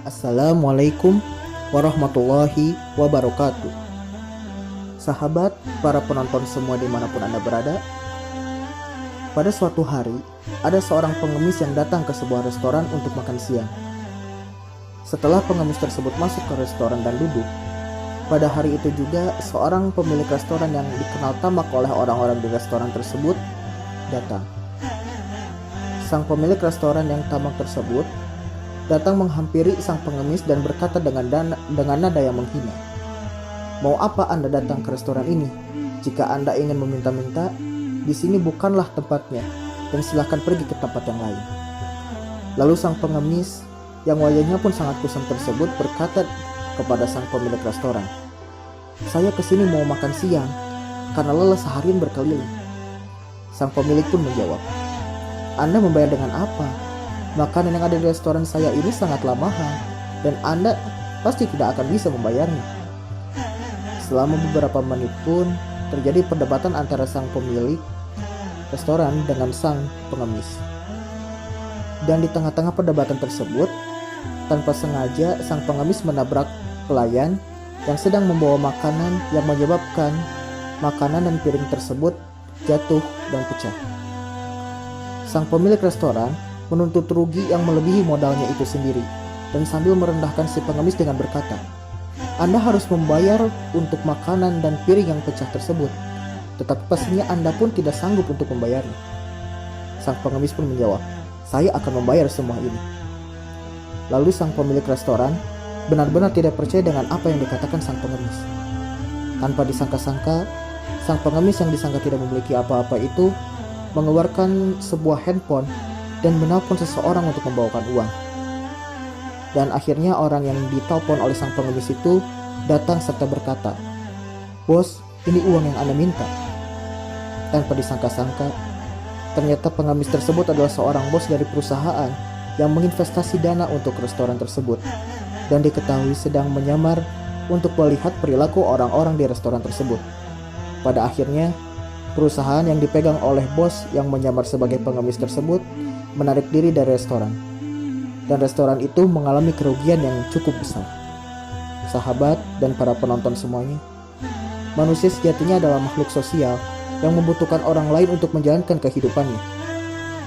Assalamualaikum warahmatullahi wabarakatuh. Sahabat, para penonton semua dimanapun Anda berada. Pada suatu hari, ada seorang pengemis yang datang ke sebuah restoran untuk makan siang. Setelah pengemis tersebut masuk ke restoran dan duduk, pada hari itu juga seorang pemilik restoran yang dikenal tamak oleh orang-orang di restoran tersebut datang. Sang pemilik restoran yang tamak tersebut datang menghampiri sang pengemis dan berkata dengan nada yang menghina. "Mau apa Anda datang ke restoran ini? Jika Anda ingin meminta-minta, di sini bukanlah tempatnya, dan silakan pergi ke tempat yang lain." Lalu sang pengemis yang wajahnya pun sangat kusam tersebut berkata kepada sang pemilik restoran, "Saya kesini mau makan siang karena lelah seharian berkeliling." Sang pemilik pun menjawab, "Anda membayar dengan apa? Makanan yang ada di restoran saya ini sangatlah mahal dan Anda pasti tidak akan bisa membayarnya." Selama beberapa menit pun terjadi perdebatan antara sang pemilik restoran dengan sang pengemis. Dan di tengah-tengah perdebatan tersebut, tanpa sengaja sang pengemis menabrak pelayan yang sedang membawa makanan yang menyebabkan makanan dan piring tersebut jatuh dan pecah. Sang pemilik restoran menuntut rugi yang melebihi modalnya itu sendiri dan sambil merendahkan si pengemis dengan berkata, "Anda harus membayar untuk makanan dan piring yang pecah tersebut, tetapi pastinya Anda pun tidak sanggup untuk membayarnya." Sang pengemis pun menjawab, "Saya akan membayar semua ini." Lalu sang pemilik restoran benar-benar tidak percaya dengan apa yang dikatakan sang pengemis. Tanpa disangka-sangka, sang pengemis yang disangka tidak memiliki apa-apa itu mengeluarkan sebuah handphone dan menelpon seseorang untuk membawakan uang. Dan akhirnya orang yang ditelepon oleh sang pengemis itu datang serta berkata, "Bos, ini uang yang Anda minta." Tanpa disangka-sangka, ternyata pengemis tersebut adalah seorang bos dari perusahaan yang menginvestasi dana untuk restoran tersebut dan diketahui sedang menyamar untuk melihat perilaku orang-orang di restoran tersebut. Pada akhirnya, perusahaan yang dipegang oleh bos yang menyamar sebagai pengemis tersebut menarik diri dari restoran, dan restoran itu mengalami kerugian yang cukup besar. Sahabat dan para penonton semuanya, manusia sejatinya adalah makhluk sosial yang membutuhkan orang lain untuk menjalankan kehidupannya.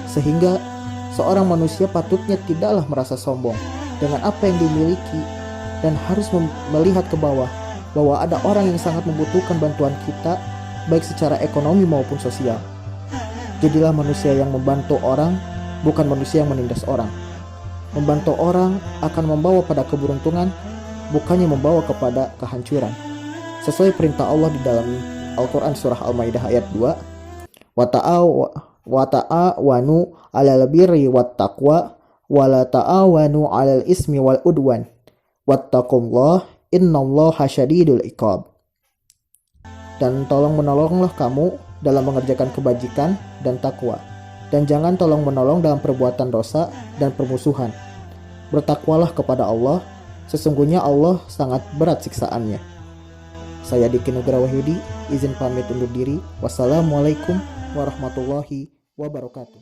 Sehingga seorang manusia patutnya tidaklah merasa sombong dengan apa yang dimiliki dan harus melihat ke bawah bahwa ada orang yang sangat membutuhkan bantuan kita, baik secara ekonomi maupun sosial. Jadilah manusia yang membantu orang, bukan manusia yang menindas orang. Membantu orang akan membawa pada keberuntungan, bukannya membawa kepada kehancuran. Sesuai perintah Allah di dalam Al-Quran surah Al-Maidah ayat 2, wa ta'awanu 'alal birri wat taqwa wa la ta'awanu 'alal ismi wal udwan wattaqullaha innallaha syadidul iqab. Dan tolong menolonglah kamu dalam mengerjakan kebajikan dan takwa, dan jangan tolong menolong dalam perbuatan dosa dan permusuhan. Bertakwalah kepada Allah, sesungguhnya Allah sangat berat siksaannya. Saya Diki Nugra Wahyudi, izin pamit undur diri. Wassalamualaikum warahmatullahi wabarakatuh.